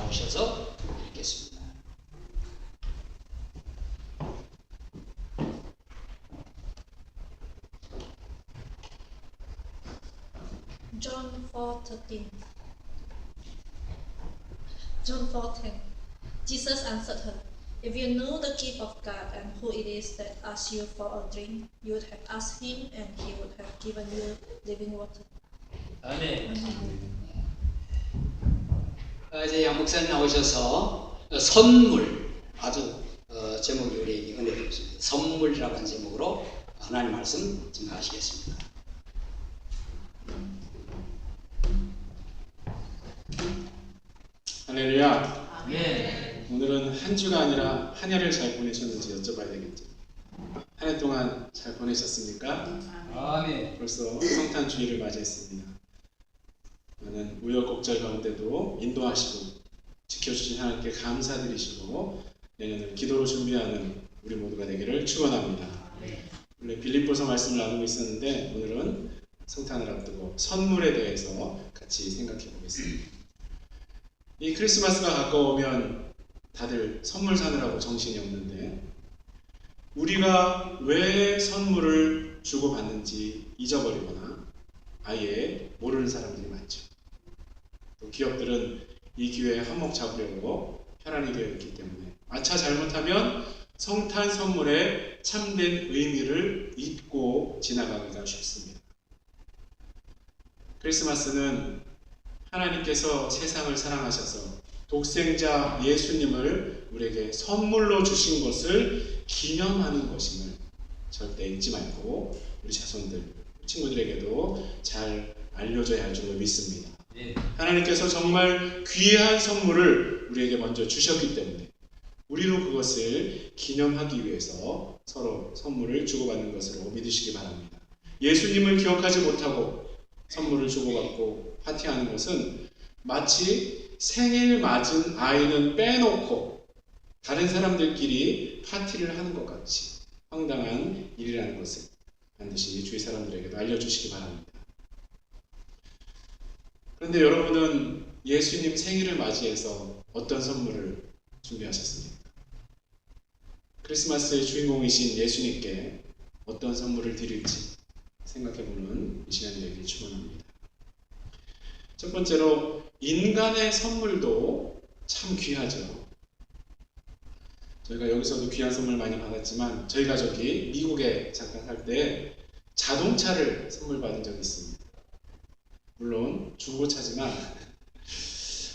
나오셔서 읽겠습니다. John 4:13. John 4:10. Jesus answered her, "If you knew the gift of God and who it is that asks you for a drink, you would have asked him and he would have given you living water." 아멘. 이제 양 목사님 나오셔서 선물, 아주 제목이 우리에게 은혜가 있습니다. 선물이라고 하는 제목으로 하나님 말씀 증거하시겠습니다. 할렐루야. 아멘. 오늘은 한 주가 아니라 한 해를 잘 보내셨는지 여쭤봐야 되겠죠. 한 해 동안 잘 보내셨습니까? 아멘. 벌써 성탄 주일을 맞이했습니다. 많은 우여곡절 가운데도 인도하시고 지켜주신 하나님께 감사드리시고 내년을 기도로 준비하는 우리 모두가 되기를 축원합니다. 원래 빌립보서 말씀을 나누고 있었는데 오늘은 성탄을 앞두고 선물에 대해서 같이 생각해 보겠습니다. 이 크리스마스가 가까우면 다들 선물 사느라고 정신이 없는데 우리가 왜 선물을 주고받는지 잊어버리거나 아예 모르는 사람들이 많죠. 또 기업들은 이 기회에 한몫 잡으려고 혈안이 되어 있기 때문에 마차 잘못하면 성탄 선물의 참된 의미를 잊고 지나가기가 쉽습니다. 크리스마스는 하나님께서 세상을 사랑하셔서 독생자 예수님을 우리에게 선물로 주신 것을 기념하는 것임을 절대 잊지 말고 우리 자손들, 친구들에게도 잘 알려줘야 할 줄로 믿습니다. 하나님께서 정말 귀한 선물을 우리에게 먼저 주셨기 때문에 우리도 그것을 기념하기 위해서 서로 선물을 주고받는 것으로 믿으시기 바랍니다. 예수님을 기억하지 못하고 선물을 주고받고 파티하는 것은 마치 생일 맞은 아이는 빼놓고 다른 사람들끼리 파티를 하는 것 같이 황당한 일이라는 것을 반드시 주위 사람들에게도 알려주시기 바랍니다. 그런데 여러분은 예수님 생일을 맞이해서 어떤 선물을 준비하셨습니까? 크리스마스의 주인공이신 예수님께 어떤 선물을 드릴지 생각해보는 이 시간이 되기를 축원합니다. 첫 번째로 인간의 선물도 참 귀하죠. 저희가 여기서도 귀한 선물 많이 받았지만 저희 가족이 미국에 잠깐 살 때 자동차를 선물 받은 적이 있습니다. 물론 중고차지만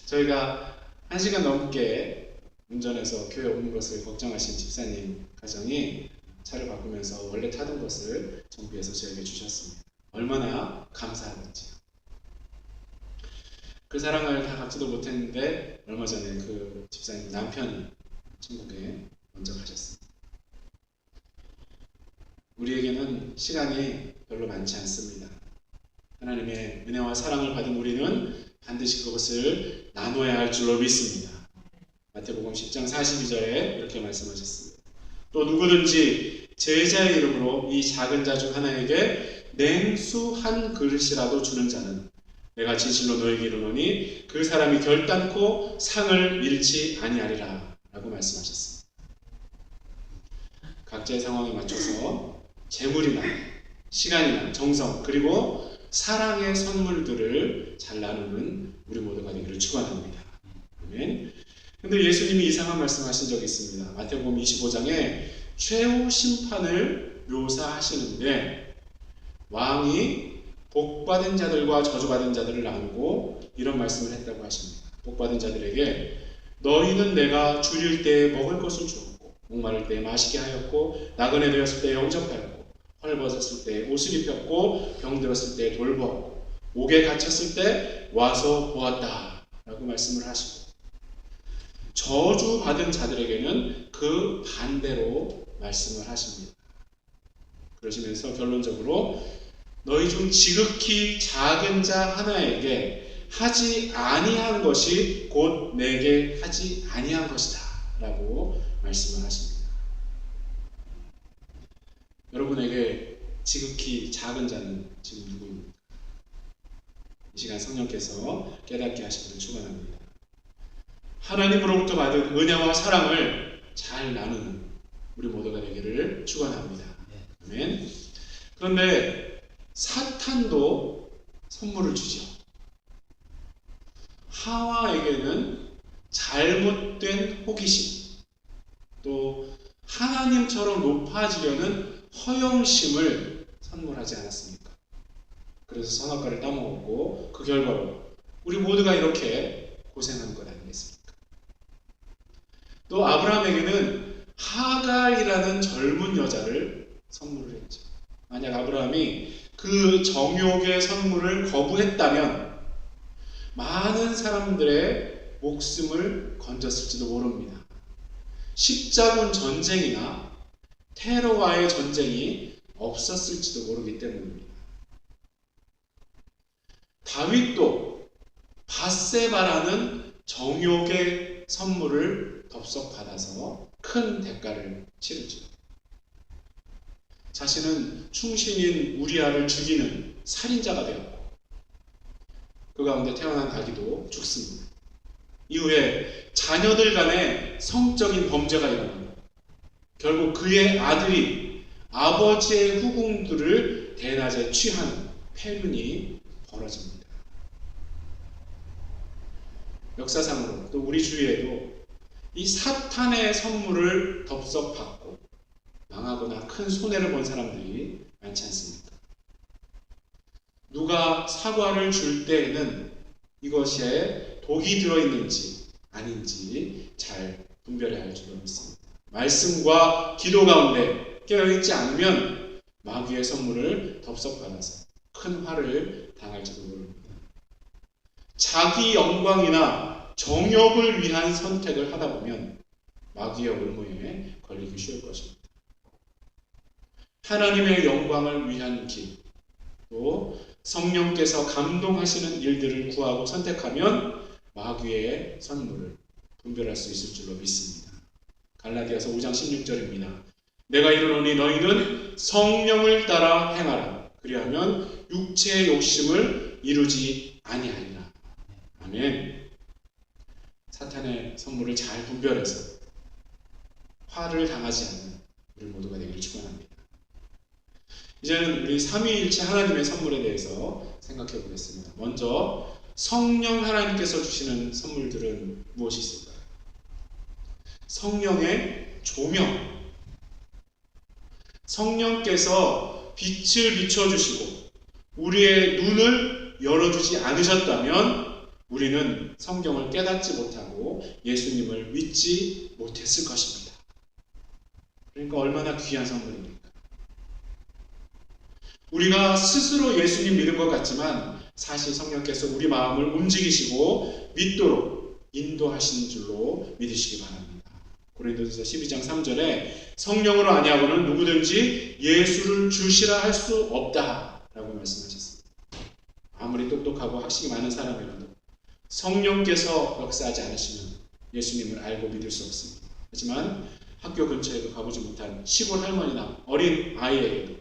저희가 1시간 넘게 운전해서 교회 오는 것을 걱정하신 집사님 가정이 차를 바꾸면서 원래 타던 것을 정비해서 저에게 주셨습니다. 얼마나 감사하던지요. 그 사랑을 다 갚지도 못했는데 얼마 전에 그 집사님 남편이 천국에 먼저 가셨습니다. 우리에게는 시간이 별로 많지 않습니다. 하나님의 은혜와 사랑을 받은 우리는 반드시 그것을 나눠야 할 줄로 믿습니다. 마태복음 10장 42절에 이렇게 말씀하셨습니다. 또 누구든지 제자의 이름으로 이 작은 자 중 하나에게 냉수 한 그릇이라도 주는 자는 내가 진실로 너에게 이르노니 그 사람이 결단코 상을 잃지 아니하리라 라고 말씀하셨습니다. 각자의 상황에 맞춰서 재물이나 시간이나 정성 그리고 사랑의 선물들을 잘 나누는 우리 모두가 되기를 축원합니다. 아멘. 근데 예수님이 이상한 말씀하신 적이 있습니다. 마태복음 25장에 최후 심판을 묘사하시는데 왕이 복받은 자들과 저주받은 자들을 나누고 이런 말씀을 했다고 하십니다. 복받은 자들에게 너희는 내가 줄일 때에 먹을 것을 주었고 목마를 때에 마시게 하였고 나그네 되었을 때에 영접하였고 헐벗었을 때에 옷을 입혔고 병들었을 때에 돌보았고 옥에 갇혔을 때 와서 보았다 라고 말씀을 하시고 저주받은 자들에게는 그 반대로 말씀을 하십니다. 그러시면서 결론적으로 너희 중 지극히 작은 자 하나에게 하지 아니한 것이 곧 내게 하지 아니한 것이다 라고 말씀을 하십니다. 여러분에게 지극히 작은 자는 지금 누구입니까? 이 시간 성령께서 깨닫게 하시기를 축원합니다. 하나님으로부터 받은 은혜와 사랑을 잘 나누는 우리 모두가 되기를 축원합니다. 아멘. 그런데 사탄도 선물을 주죠. 하와에게는 잘못된 호기심, 또 하나님처럼 높아지려는 허영심을 선물하지 않았습니까? 그래서 선악과를 따먹었고 그 결과로 우리 모두가 이렇게 고생하는 것 아니겠습니까? 또 아브라함에게는 하갈이라는 젊은 여자를 선물을 했죠. 만약 아브라함이 그 정욕의 선물을 거부했다면 많은 사람들의 목숨을 건졌을지도 모릅니다. 십자군 전쟁이나 테러와의 전쟁이 없었을지도 모르기 때문입니다. 다윗도 밧세바라는 정욕의 선물을 덥석받아서 큰 대가를 치르죠. 자신은 충신인 우리아를 죽이는 살인자가 되었고 그 가운데 태어난 아기도 죽습니다. 이후에 자녀들 간에 성적인 범죄가 일어나고 결국 그의 아들이 아버지의 후궁들을 대낮에 취하는 폐륜이 벌어집니다. 역사상으로 또 우리 주위에도 이 사탄의 선물을 덥석 받고 망하거나 큰 손해를 본 사람들이 많지 않습니까? 누가 사과를 줄 때에는 이것에 독이 들어있는지 아닌지 잘 분별해야 할 줄로 믿습니다. 말씀과 기도 가운데 깨어있지 않으면 마귀의 선물을 덥석 받아서 큰 화를 당할지도 모릅니다. 자기 영광이나 정욕을 위한 선택을 하다 보면 마귀의 올무에 걸리기 쉬울 것입니다. 하나님의 영광을 위한 길, 또 성령께서 감동하시는 일들을 구하고 선택하면 마귀의 선물을 분별할 수 있을 줄로 믿습니다. 갈라디아서 5장 16절입니다. 내가 이르노니 너희는 성령을 따라 행하라. 그리하면 육체의 욕심을 이루지 아니하리라. 아멘. 사탄의 선물을 잘 분별해서 화를 당하지 않는 우리 모두가 되기를 축원합니다. 이제는 우리 삼위일체 하나님의 선물에 대해서 생각해 보겠습니다. 먼저 성령 하나님께서 주시는 선물들은 무엇이 있을까요? 성령의 조명. 성령께서 빛을 비춰주시고 우리의 눈을 열어주지 않으셨다면 우리는 성경을 깨닫지 못하고 예수님을 믿지 못했을 것입니다. 그러니까 얼마나 귀한 선물입니까? 우리가 스스로 예수님 믿은 것 같지만 사실 성령께서 우리 마음을 움직이시고 믿도록 인도하시는 줄로 믿으시기 바랍니다. 고린도전서 12장 3절에 성령으로 아니하고는 누구든지 예수를 주시라 할 수 없다 라고 말씀하셨습니다. 아무리 똑똑하고 학식이 많은 사람이라도 성령께서 역사하지 않으시면 예수님을 알고 믿을 수 없습니다. 하지만 학교 근처에도 가보지 못한 시골 할머니나 어린 아이에게도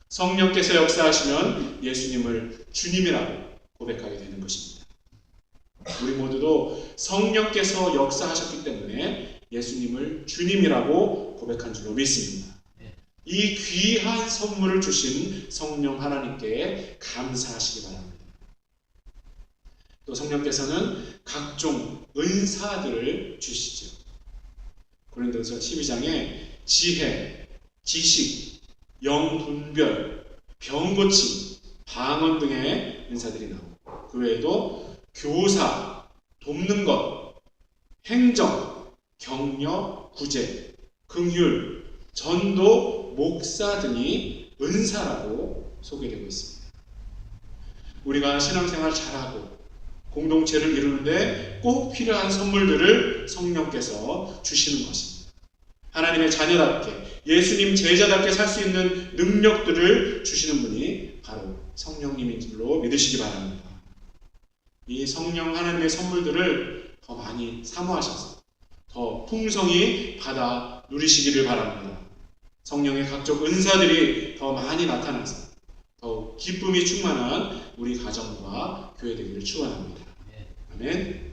성령께서 역사하시면 예수님을 주님이라고 고백하게 되는 것입니다. 우리 모두도 성령께서 역사하셨기 때문에 예수님을 주님이라고 고백한 줄로 믿습니다. 이 귀한 선물을 주신 성령 하나님께 감사하시기 바랍니다. 또 성령께서는 각종 은사들을 주시죠. 고린도서 12장에 지혜, 지식, 영분별, 병고침, 방언 등의 은사들이 나오고 그 외에도 교사, 돕는 것, 행정, 격려, 구제, 긍휼, 전도, 목사 등이 은사라고 소개되고 있습니다. 우리가 신앙생활 잘하고 공동체를 이루는데 꼭 필요한 선물들을 성령께서 주시는 것입니다. 하나님의 자녀답게 예수님 제자답게 살 수 있는 능력들을 주시는 분이 바로 성령님인 줄로 믿으시기 바랍니다. 이 성령 하나님의 선물들을 더 많이 사모하셔서 더 풍성히 받아 누리시기를 바랍니다. 성령의 각종 은사들이 더 많이 나타나서 더욱 기쁨이 충만한 우리 가정과 교회 되기를 축원합니다. 아멘.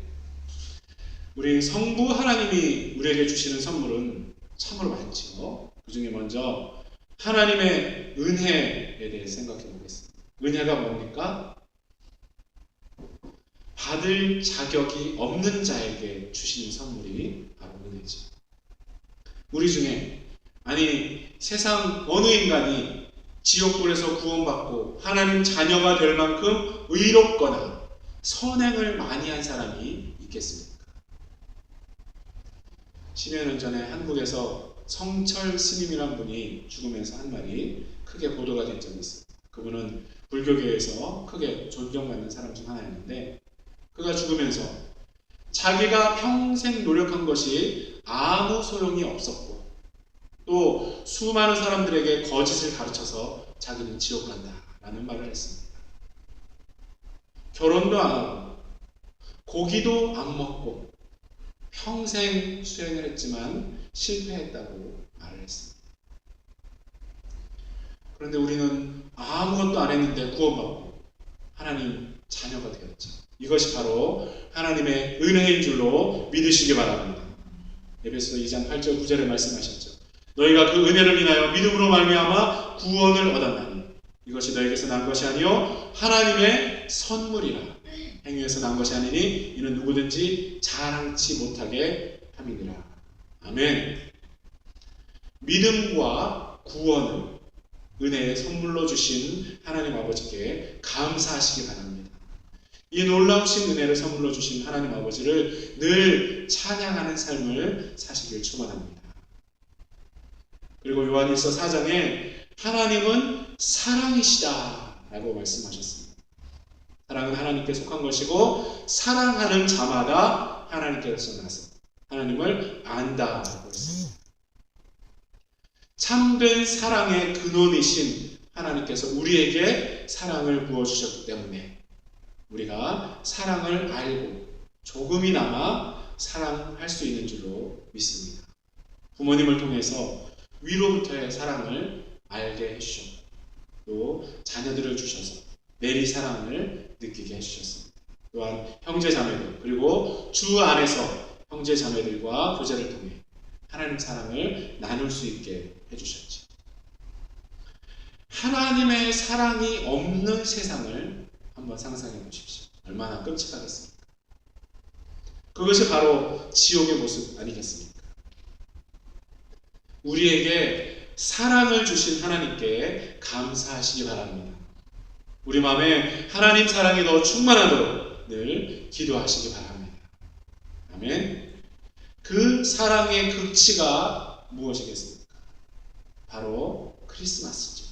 우리 성부 하나님이 우리에게 주시는 선물은 참으로 많죠. 그 중에 먼저 하나님의 은혜에 대해 생각해 보겠습니다. 은혜가 뭡니까? 받을 자격이 없는 자에게 주시는 선물이 바로 은혜죠. 우리 중에, 아니 세상 어느 인간이 지옥불에서 구원받고 하나님 자녀가 될 만큼 의롭거나 선행을 많이 한 사람이 있겠습니까? 10여 년 전에 한국에서 성철 스님이란 분이 죽으면서 한 말이 크게 보도가 된 적이 있습니다. 그분은 불교계에서 크게 존경받는 사람 중 하나였는데, 그가 죽으면서 자기가 평생 노력한 것이 아무 소용이 없었고 또 수많은 사람들에게 거짓을 가르쳐서 자기는 지옥 간다 라는 말을 했습니다. 결혼도 안 하고 고기도 안 먹고 평생 수행을 했지만 실패했다고 말을 했습니다. 그런데 우리는 아무것도 안 했는데 구원받고 하나님 자녀가 되었죠. 이것이 바로 하나님의 은혜인 줄로 믿으시기 바랍니다. 에베소서 2장 8절 9절에 말씀하셨죠. 너희가 그 은혜를 인하여 믿음으로 말미암아 구원을 얻었나니 이것이 너희에게서 난 것이 아니요 하나님의 선물이라. 행위에서 난 것이 아니니 이는 누구든지 자랑치 못하게 함이니라. 아멘. 믿음과 구원을 은혜의 선물로 주신 하나님 아버지께 감사하시기 바랍니다. 이 놀라우신 은혜를 선물로 주신 하나님 아버지를 늘 찬양하는 삶을 사시길 축원합니다. 그리고 요한일서 4장에 하나님은 사랑이시다 라고 말씀하셨습니다. 사랑은 하나님께 속한 것이고 사랑하는 자마다 하나님께서 나서 하나님을 안다 라고 했습니다. 참된 사랑의 근원이신 하나님께서 우리에게 사랑을 부어주셨기 때문에 우리가 사랑을 알고 조금이나마 사랑할 수 있는 줄로 믿습니다. 부모님을 통해서 위로부터의 사랑을 알게 해주셨고 또 자녀들을 주셔서 내리 사랑을 느끼게 해주셨습니다. 또한 형제 자매들 그리고 주 안에서 형제 자매들과 교제를 통해 하나님 사랑을 나눌 수 있게 해주셨죠. 하나님의 사랑이 없는 세상을 한번 상상해 보십시오. 얼마나 끔찍하겠습니까? 그것이 바로 지옥의 모습 아니겠습니까? 우리에게 사랑을 주신 하나님께 감사하시기 바랍니다. 우리 마음에 하나님 사랑이 더 충만하도록 늘 기도하시기 바랍니다. 아멘. 그 사랑의 극치가 무엇이겠습니까? 바로 크리스마스죠.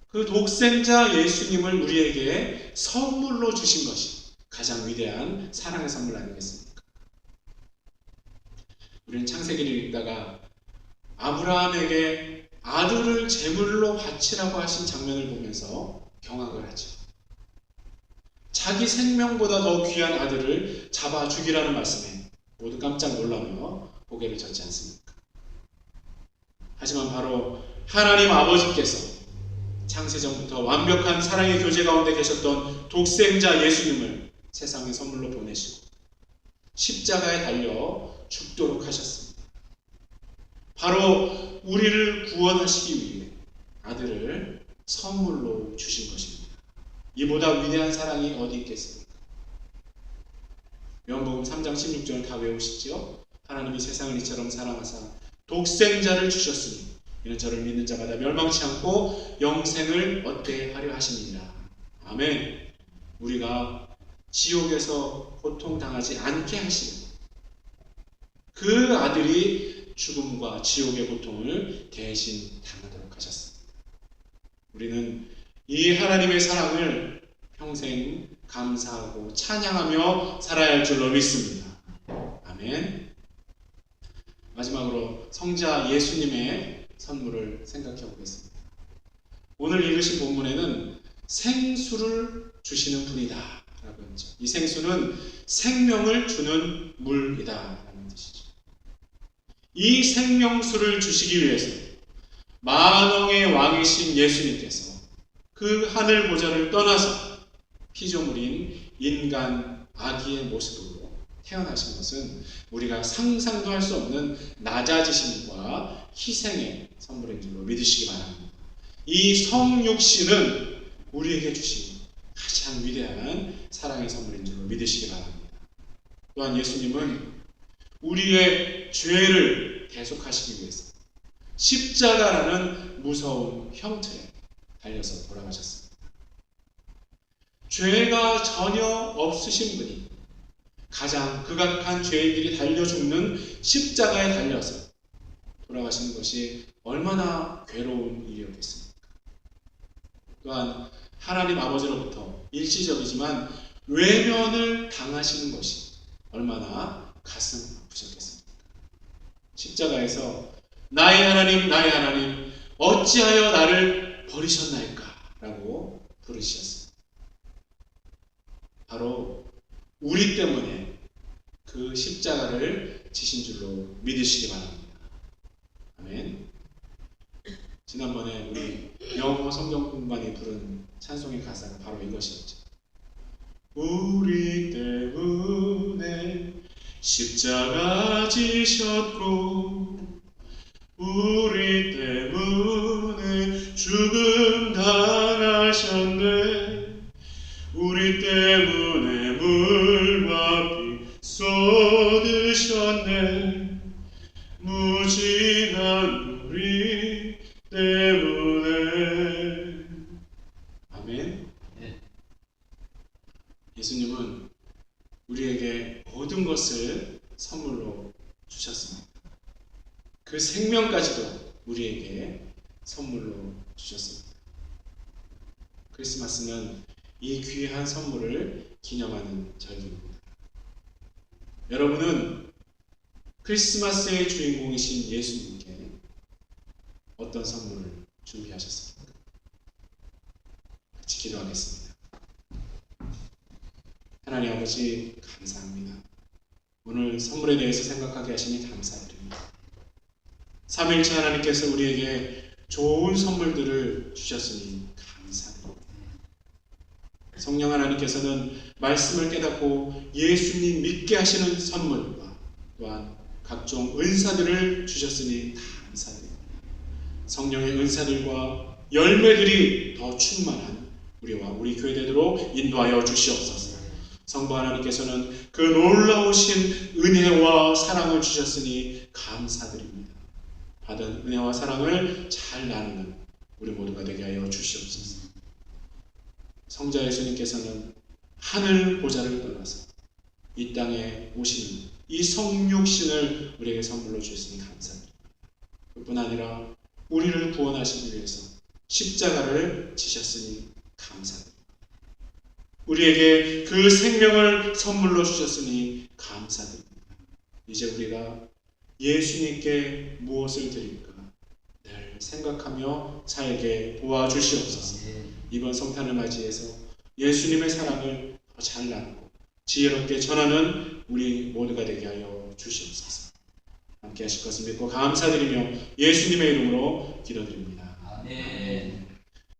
그 독생자 예수님을 우리에게 선물로 주신 것이 가장 위대한 사랑의 선물 아니겠습니까? 우리는 창세기를 읽다가 아브라함에게 아들을 제물로 바치라고 하신 장면을 보면서 경악을 하죠. 자기 생명보다 더 귀한 아들을 잡아 죽이라는 말씀에 모두 깜짝 놀라며 고개를 젓지 않습니까? 하지만 바로 하나님 아버지께서 창세전부터 완벽한 사랑의 교제 가운데 계셨던 독생자 예수님을 세상에 선물로 보내시고 십자가에 달려 죽도록 하셨습니다. 바로 우리를 구원하시기 위해 아들을 선물로 주신 것입니다. 이보다 위대한 사랑이 어디 있겠습니까? 요한복음 3장 16절 다 외우시죠? 하나님이 세상을 이처럼 사랑하사 독생자를 주셨으니 이는 저를 믿는 자마다 멸망치 않고 영생을 얻게 하려 하심이니라. 아멘. 우리가 지옥에서 고통당하지 않게 하시는 그 아들이 죽음과 지옥의 고통을 대신 당하도록 하셨습니다. 우리는 이 하나님의 사랑을 평생 감사하고 찬양하며 살아야 할 줄로 믿습니다. 아멘. 마지막으로 성자 예수님의 선물을 생각해 보겠습니다. 오늘 읽으신 본문에는 생수를 주시는 분이다 라고 했죠. 이 생수는 생명을 주는 물이다 라는 뜻이죠. 이 생명수를 주시기 위해서 만왕의 왕이신 예수님께서 그 하늘 보좌를 떠나서 피조물인 인간 아기의 모습으로 태어나신 것은 우리가 상상도 할 수 없는 낮아지심과 희생의 선물인 줄로 믿으시기 바랍니다. 이 성육신은 우리에게 주신 가장 위대한 사랑의 선물인 줄로 믿으시기 바랍니다. 또한 예수님은 우리의 죄를 대속하시기 위해서 십자가라는 무서운 형틀에 달려서 돌아가셨습니다. 죄가 전혀 없으신 분이 가장 극악한 죄인들이 달려 죽는 십자가에 달려서 돌아가시는 것이 얼마나 괴로운 일이었겠습니까? 또한 하나님 아버지로부터 일시적이지만 외면을 당하시는 것이 얼마나 가슴 아프셨겠습니까? 십자가에서 나의 하나님 어찌하여 나를 버리셨나이까? 라고 부르셨습니다. 바로 우리 때문에 그 십자가를 지신 줄로 믿으시기 바랍니다. 아멘. 지난번에 우리 영어 성경 공부반이 부른 찬송의 가사가 바로 이것이었죠. 우리 때문에 십자가 지셨고 우리 때문에 죽음 당하셨네. 우리 때문에 물과 피 쏟으셨네. 무지한 우리 때문에. 아멘. 네. 예수님은 우리에게 모든 것을 선물로 주셨습니다. 그 생명까지도 우리에게 선물로 주셨습니다. 크리스마스는 이 귀한 선물을 기념하는 절기입니다. 여러분은 크리스마스의 주인공이신 예수님께 어떤 선물을 준비하셨습니까? 같이 기도하겠습니다. 하나님 아버지, 감사합니다. 오늘 선물에 대해서 생각하게 하시니 감사드립니다. 삼위일체 하나님께서 우리에게 좋은 선물들을 주셨으니 감사드립니다. 성령 하나님께서는 말씀을 깨닫고 예수님 믿게 하시는 선물과 또한 각종 은사들을 주셨으니 감사드립니다. 성령의 은사들과 열매들이 더 충만한 우리와 우리 교회되도록 인도하여 주시옵소서. 성부 하나님께서는 그 놀라우신 은혜와 사랑을 주셨으니 감사드립니다. 받은 은혜와 사랑을 잘 나누는 우리 모두가 되게 하여 주시옵소서. 성자 예수님께서는 하늘 보좌를 떠나서 이 땅에 오시는 이 성육신을 우리에게 선물로 주셨으니 감사드립니다. 그뿐 아니라 우리를 구원하시기 위해서 십자가를 지셨으니 감사드립니다. 우리에게 그 생명을 선물로 주셨으니 감사드립니다. 이제 우리가 예수님께 무엇을 드릴까 늘 생각하며 살게 도와주시옵소서. 이번 성탄을 맞이해서 예수님의 사랑을 더 잘 나누고 지혜롭게 전하는 우리 모두가 되게 하여 주시옵소서. 함께 하실 것을 믿고 감사드리며 예수님의 이름으로 기도드립니다. 아멘.